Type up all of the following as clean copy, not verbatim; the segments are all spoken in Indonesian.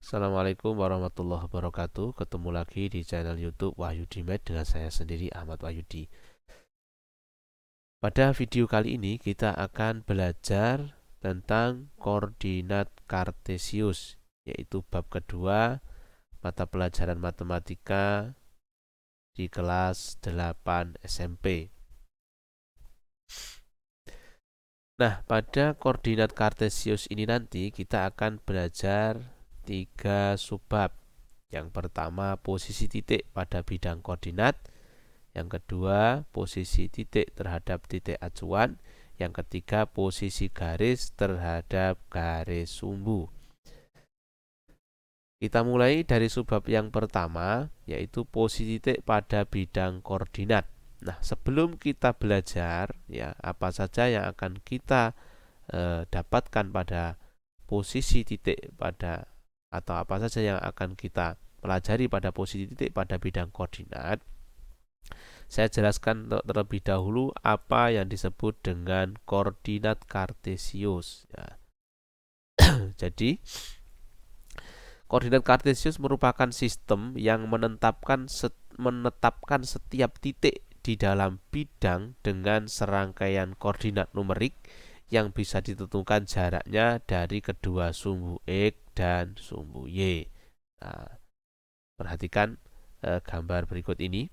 Assalamualaikum warahmatullahi wabarakatuh. Ketemu lagi di channel YouTube Wahyudi Med dengan saya sendiri Ahmad Wahyudi. Pada video kali ini kita akan belajar tentang koordinat kartesius, yaitu bab kedua mata pelajaran matematika di kelas 8 SMP. Nah, pada koordinat kartesius ini nanti kita akan belajar 3 subbab. Yang pertama, posisi titik pada bidang koordinat. Yang kedua, posisi titik terhadap titik acuan. Yang ketiga, posisi garis terhadap garis sumbu. Kita mulai dari subbab yang pertama, yaitu posisi titik pada bidang koordinat. Nah, sebelum kita belajar ya apa saja yang akan kita dapatkan pada posisi titik pada atau apa saja yang akan kita pelajari pada posisi titik pada bidang koordinat, saya jelaskan terlebih dahulu apa yang disebut dengan koordinat kartesius ya. Jadi koordinat kartesius merupakan sistem yang menetapkan setiap titik di dalam bidang dengan serangkaian koordinat numerik yang bisa ditentukan jaraknya dari kedua sumbu X dan sumbu Y. Nah, perhatikan gambar berikut ini.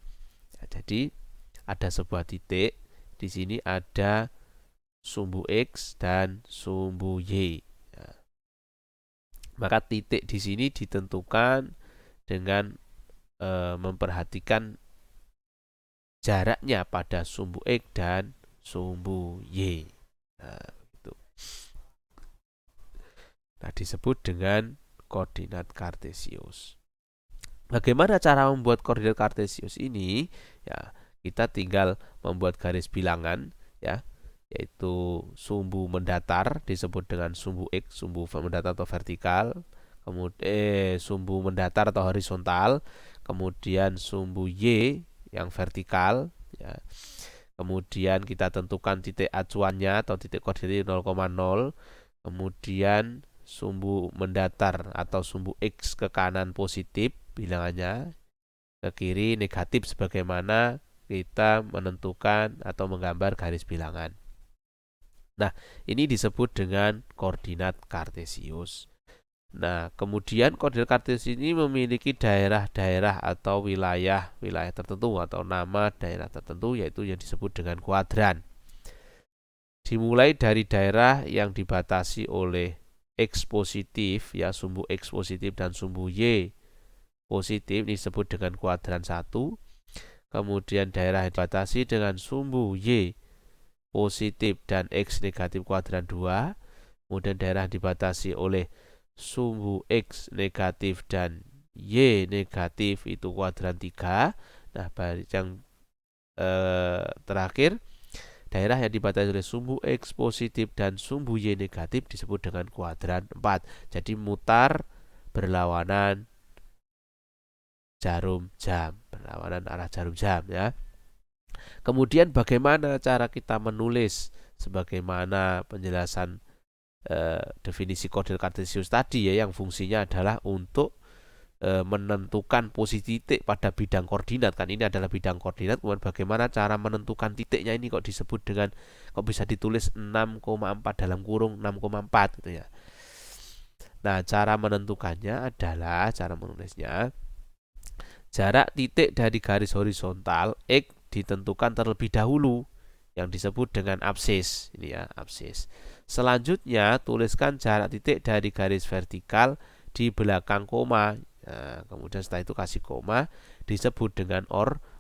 Jadi ada sebuah titik, di sini ada sumbu X dan sumbu Y. Maka titik di sini ditentukan dengan memperhatikan jaraknya pada sumbu X dan sumbu Y. Nah, disebut dengan koordinat kartesius. Bagaimana cara membuat koordinat kartesius ini? Ya, kita tinggal membuat garis bilangan ya, yaitu sumbu mendatar disebut dengan sumbu X, sumbu mendatar atau vertikal, kemudian sumbu mendatar atau horizontal, kemudian sumbu Y yang vertikal ya. Kemudian kita tentukan titik acuannya atau titik koordinat 0,0, kemudian sumbu mendatar atau sumbu X ke kanan positif bilangannya, ke kiri negatif sebagaimana kita menentukan atau menggambar garis bilangan. Nah, ini disebut dengan koordinat kartesius. Nah, kemudian koordinat kartesius ini memiliki daerah-daerah atau wilayah tertentu atau nama daerah tertentu, yaitu yang disebut dengan kuadran. Dimulai dari daerah yang dibatasi oleh X positif ya, sumbu X positif dan sumbu Y positif ini disebut dengan kuadran 1. Kemudian daerah yang dibatasi dengan sumbu Y positif dan X negatif kuadran 2. Kemudian daerah yang dibatasi oleh sumbu X negatif dan Y negatif itu kuadran 3. Nah, yang terakhir, daerah yang dibatasi oleh sumbu X positif dan sumbu Y negatif disebut dengan kuadran 4. Jadi mutar berlawanan jarum jam, berlawanan arah jarum jam ya. Kemudian bagaimana cara kita menulis sebagaimana penjelasan definisi koordinat kartesius tadi ya, yang fungsinya adalah untuk menentukan posisi titik pada bidang koordinat. Kan ini adalah bidang koordinat, kemudian bagaimana cara menentukan titiknya ini kok disebut dengan, kok bisa ditulis 6,4 dalam kurung 6,4 gitu ya. Nah, cara menentukannya adalah, cara menulisnya, jarak titik dari garis horizontal X ditentukan terlebih dahulu yang disebut dengan absis. Ini ya, absis. Selanjutnya, tuliskan jarak titik dari garis vertikal di belakang koma. Nah, kemudian setelah itu kasih koma, disebut dengan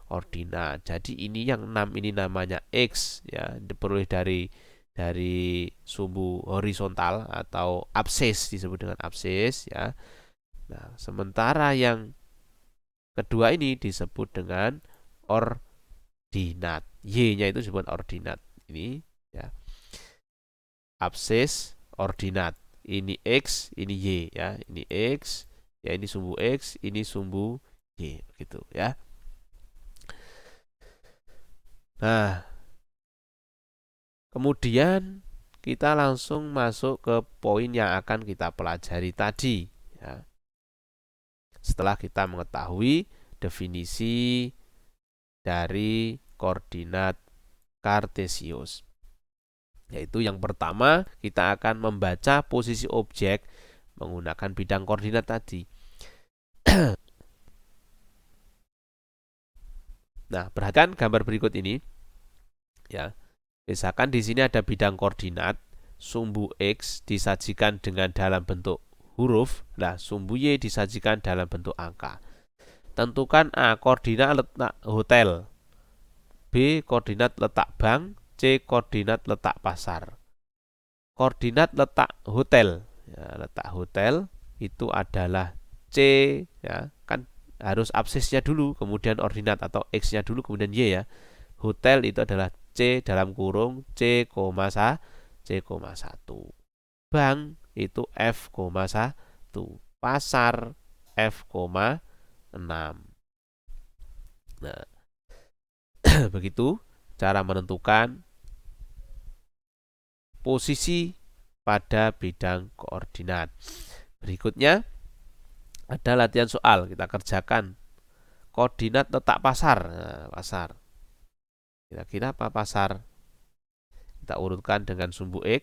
ordinat. Jadi ini yang 6 ini namanya X ya, diperoleh dari sumbu horizontal atau absis, disebut dengan absis ya. Nah, sementara yang kedua ini disebut dengan ordinat. Y-nya itu disebut ordinat. Ini ya. Absis, ordinat. Ini X, ini Y ya. Ini X, ya ini sumbu X, ini sumbu Y, begitu ya. Nah, kemudian kita langsung masuk ke poin yang akan kita pelajari tadi ya. setelah kita mengetahui definisi dari koordinat kartesius. Yaitu yang pertama, kita akan membaca posisi objek menggunakan bidang koordinat tadi. Nah, perhatikan gambar berikut ini. Ya. Misalkan di sini ada bidang koordinat, sumbu X disajikan dengan dalam bentuk huruf, nah sumbu Y disajikan dalam bentuk angka. Tentukan A koordinat letak hotel, B koordinat letak bank, C koordinat letak pasar. Koordinat letak hotel, ya, letak hotel itu adalah C, ya kan harus absisnya dulu, kemudian ordinat atau X-nya dulu, kemudian Y ya. Hotel itu adalah C dalam kurung C, C,1. Bank itu F,1. Pasar F,6. Nah, begitu cara menentukan posisi pada bidang koordinat. Berikutnya ada latihan soal, kita kerjakan. Koordinat letak pasar. Nah, pasar. Kira-kira apa pasar? Kita urutkan dengan sumbu X.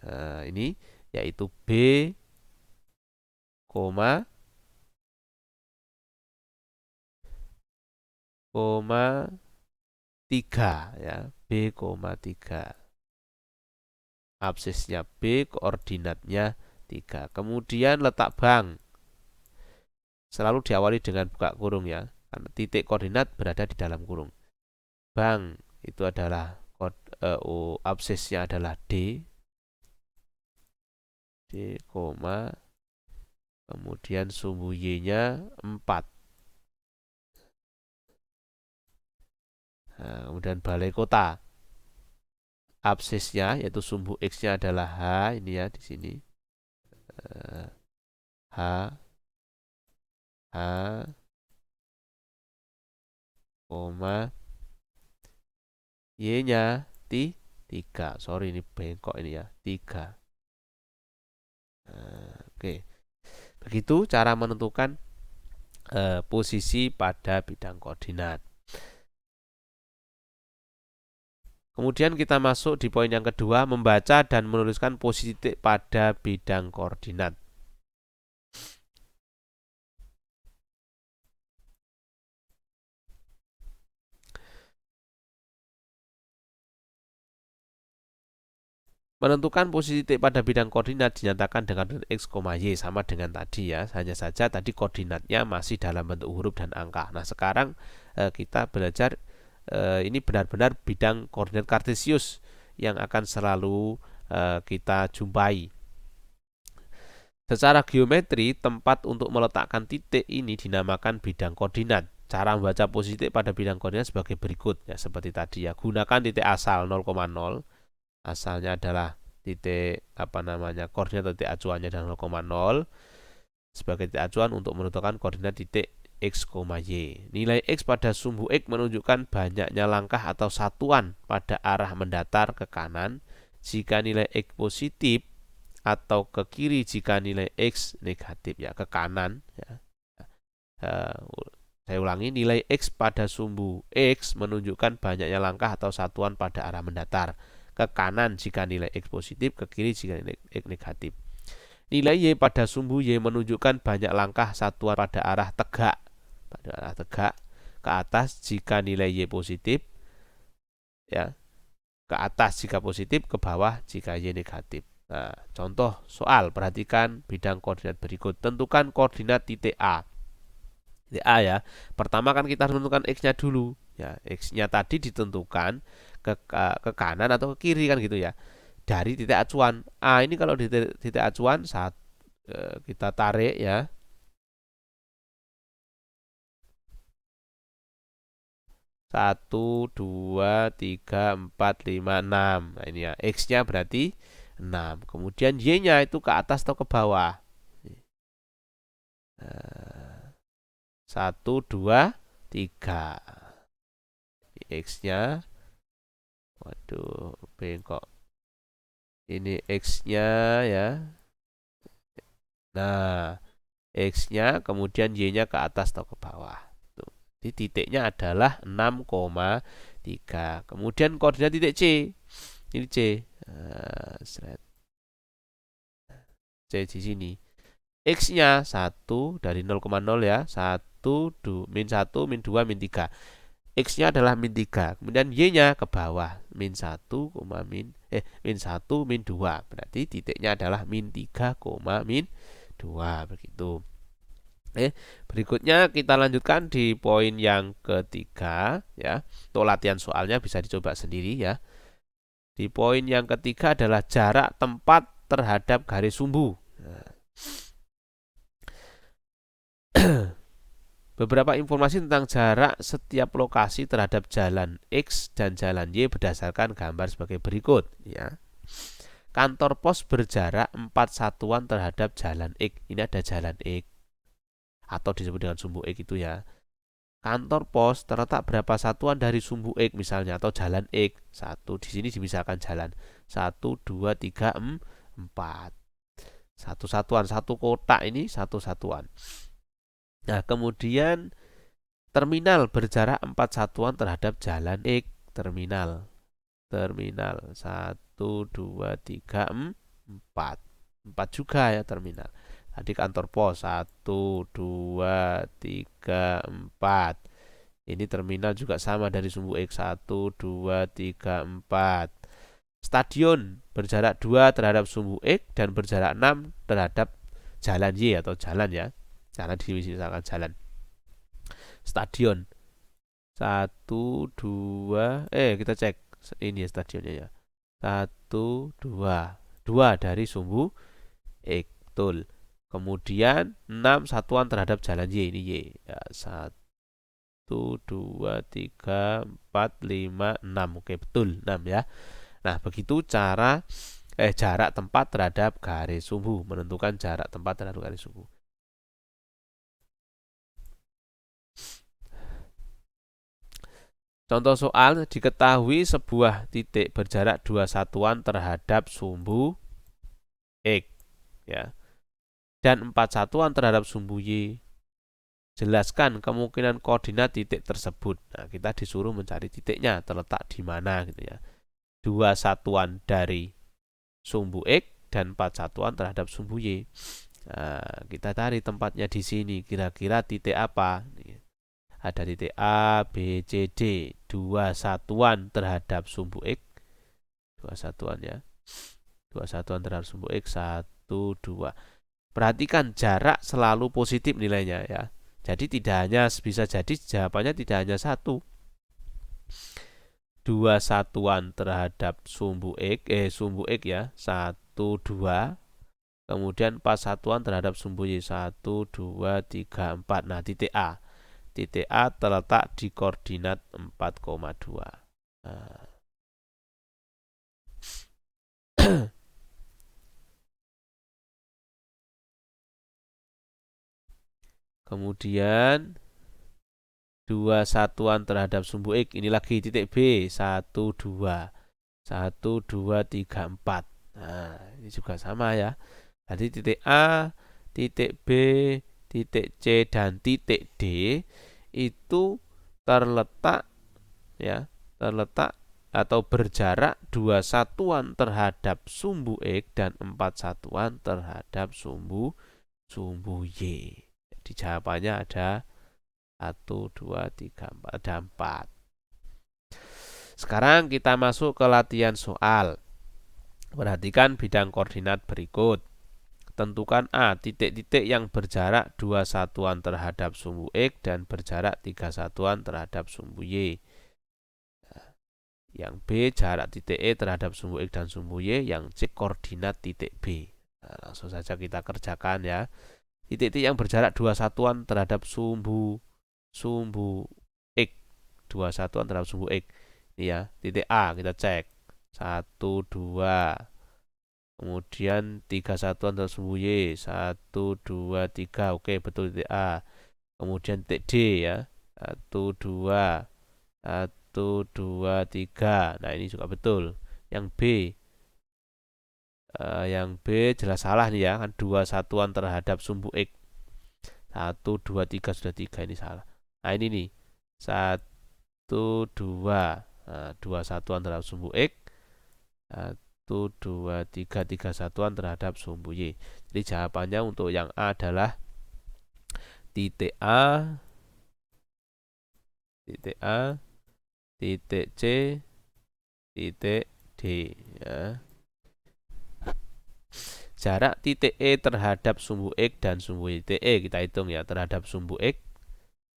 Nah, ini yaitu B, 3 ya, B,3. Absisnya B, koordinatnya 3. Kemudian letak bank selalu diawali dengan buka kurung ya, karena titik koordinat berada di dalam kurung. Bank itu adalah absisnya adalah D, kemudian sumbu Y-nya 4. Nah, kemudian balai kota, absisnya yaitu sumbu X-nya adalah H, ini ya di sini. H, Y-nya 3. Sorry ini bengkok ini ya, 3. Oke. Begitu cara menentukan posisi pada bidang koordinat. Kemudian kita masuk di poin yang kedua, membaca dan menuliskan posisi titik pada bidang koordinat. Menentukan posisi titik pada bidang koordinat dinyatakan dengan X, Y sama dengan tadi ya. Hanya saja tadi koordinatnya masih dalam bentuk huruf dan angka. Nah sekarang kita belajar ini benar-benar bidang koordinat kartesius yang akan selalu kita jumpai. Secara geometri, tempat untuk meletakkan titik ini dinamakan bidang koordinat. Cara membaca posisi titik pada bidang koordinat sebagai berikut ya, seperti tadi ya. Gunakan titik asal 0,0. Asalnya adalah titik koordinat titik acuannya adalah 0,0 sebagai titik acuan untuk menentukan koordinat titik X, Y. Nilai X pada sumbu X menunjukkan banyaknya langkah atau satuan pada arah mendatar ke kanan jika nilai X positif, atau ke kiri jika nilai X negatif ya, ke kanan ya. Saya ulangi, nilai X pada sumbu X menunjukkan banyaknya langkah atau satuan pada arah mendatar ke kanan jika nilai X positif, ke kiri jika nilai X negatif. Nilai Y pada sumbu Y menunjukkan banyak langkah satuan pada arah tegak ke atas jika nilai Y positif ya, ke atas jika positif, ke bawah jika Y negatif. Nah, contoh soal, perhatikan bidang koordinat berikut. Tentukan koordinat titik A. Titik A ya. Pertama kan kita harus menentukan X-nya dulu. Ya, X-nya tadi ditentukan ke kanan atau ke kiri kan gitu ya. Dari titik acuan A ini, kalau di titik acuan saat kita tarik ya. 1, 2, 3, 4, 5, 6. Nah ini ya, X-nya berarti 6. Kemudian Y-nya itu ke atas atau ke bawah. 1, 2, 3. X-nya, waduh, bengkok. Ini X-nya ya. Nah, X-nya, kemudian Y-nya ke atas atau ke bawah. Tuh. Jadi titiknya adalah 6,3. Kemudian koordinat titik C. Ini C. C di sini. X-nya 1 dari 0,0 ya. 1, min 1, min 2, min 3. X-nya adalah min 3. Kemudian Y-nya ke bawah. Min 1, min 1, min 2. Berarti titiknya adalah min 3, min 2. Begitu. Berikutnya kita lanjutkan di poin yang ketiga ya. Untuk latihan soalnya bisa dicoba sendiri ya. Di poin yang ketiga adalah jarak tempat terhadap garis sumbu. Nah. Beberapa informasi tentang jarak setiap lokasi terhadap jalan X dan jalan Y berdasarkan gambar sebagai berikut ya. Kantor pos berjarak 4 satuan terhadap jalan X. Ini ada jalan X atau disebut dengan sumbu X itu ya. Kantor pos terletak berapa satuan dari sumbu X misalnya atau jalan X. 1 di sini dimisalkan jalan 1 2 3 4. Satu satuan, satu kotak ini satu satuan. Nah, kemudian terminal berjarak 4 satuan terhadap jalan X. Terminal 1 2 3 4. 4 juga ya terminal. Tadi kantor pos 1 2 3 4. Ini terminal juga sama dari sumbu X 1 2 3 4. Stadion berjarak 2 terhadap sumbu X dan berjarak 6 terhadap jalan Y atau jalan ya. Karena misalkan jalan. Stadion 1 2 kita cek ini ya stadionnya ya. 1 2 2 dari sumbu X. Betul. Kemudian 6 satuan terhadap jalan Y. Ini Y. Ya, 1, 2, 3, 4, 5, 6. Oke, betul. 6 ya. Nah, begitu cara jarak tempat terhadap garis sumbu. Menentukan jarak tempat terhadap garis sumbu. Contoh soal, diketahui sebuah titik berjarak 2 satuan terhadap sumbu X. Ya. Dan 4 satuan terhadap sumbu Y. Jelaskan kemungkinan koordinat titik tersebut. Nah, kita disuruh mencari titiknya terletak di mana gitu ya. 2 satuan dari sumbu X dan 4 satuan terhadap sumbu Y. Nah, kita cari tempatnya di sini. Kira-kira titik apa? Ada titik A, B, C, D. 2 satuan terhadap sumbu X. 2 satuan ya. 2 satuan terhadap sumbu X. 1, 2. Perhatikan jarak selalu positif nilainya ya. Jadi tidak hanya bisa jadi jawabannya tidak hanya 1. 2 satuan terhadap sumbu X ya. 1 2. Kemudian 4 satuan terhadap sumbu Y. 1 2 3 4. Nah, titik A. Titik A terletak di koordinat 4,2. Nah. Kemudian 2 satuan terhadap sumbu X. Ini lagi titik B. 1, 2. 1, 2, 3, 4. Nah, ini juga sama ya. Jadi titik A, titik B, titik C, dan titik D itu terletak ya, terletak atau berjarak 2 satuan terhadap sumbu X dan 4 satuan terhadap sumbu Y. Jadi jawabannya ada 1, 2, 3, 4. Ada 4. Sekarang kita masuk ke latihan soal. Perhatikan bidang koordinat berikut. Tentukan A, titik-titik yang berjarak 2 satuan terhadap sumbu X dan berjarak 3 satuan terhadap sumbu Y. Yang B, jarak titik E terhadap sumbu X dan sumbu Y. Yang C, koordinat titik B. Nah, langsung saja kita kerjakan ya. Titik-titik yang berjarak 2 satuan terhadap sumbu X. 2 satuan terhadap sumbu X. Ini ya, titik A kita cek. 1, 2. Kemudian 3 satuan terhadap sumbu Y. 1, 2, 3. Oke, betul titik A. Kemudian titik D ya. 1, 2. 1, 2, 3. Nah, ini juga betul. Yang B. Yang B jelas salah nih ya. Kan 2 satuan terhadap sumbu X. 1, 2, 3 sudah 3, ini salah. Nah ini nih 1, 2, nah, 2 satuan terhadap sumbu X, 1, 2, 3, 3 satuan terhadap sumbu Y. Jadi jawabannya untuk yang A adalah titik A, titik A, titik C, titik D ya. Jarak titik E terhadap sumbu X dan sumbu Y. Titik E kita hitung ya, terhadap sumbu X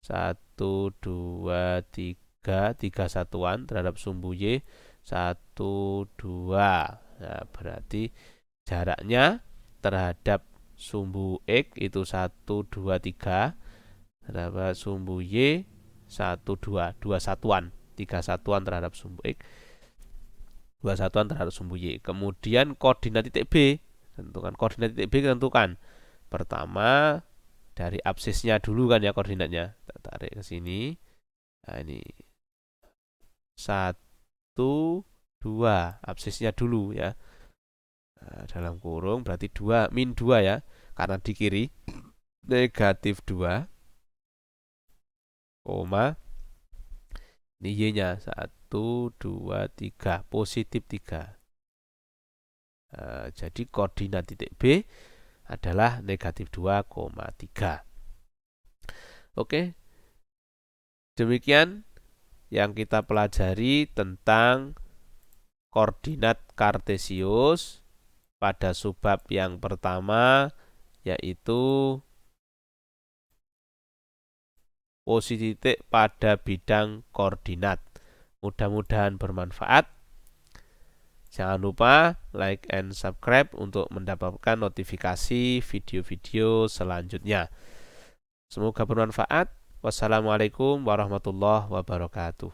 1, 2, 3, 3 satuan, terhadap sumbu Y 1, 2. Nah, berarti jaraknya terhadap sumbu X itu 1, 2, 3, terhadap sumbu Y 1, 2, 2 satuan, 3 satuan terhadap sumbu X, 2 satuan terhadap sumbu Y. Kemudian koordinat titik B, tentukan koordinat titik B, tentukan pertama dari absisnya dulu kan ya, koordinatnya kita tarik ke sini. Nah ini 1, 2, absisnya dulu ya. Nah, dalam kurung berarti 2 min 2 ya, karena di kiri negatif 2, koma ini Y-nya 1, 2, 3, positif 3. Jadi koordinat titik B adalah negatif 2,3. Oke, demikian yang kita pelajari tentang koordinat kartesius pada subbab yang pertama, yaitu posisi titik pada bidang koordinat. Mudah-mudahan bermanfaat. Jangan lupa like and subscribe untuk mendapatkan notifikasi video-video selanjutnya. Semoga bermanfaat. Wassalamualaikum warahmatullahi wabarakatuh.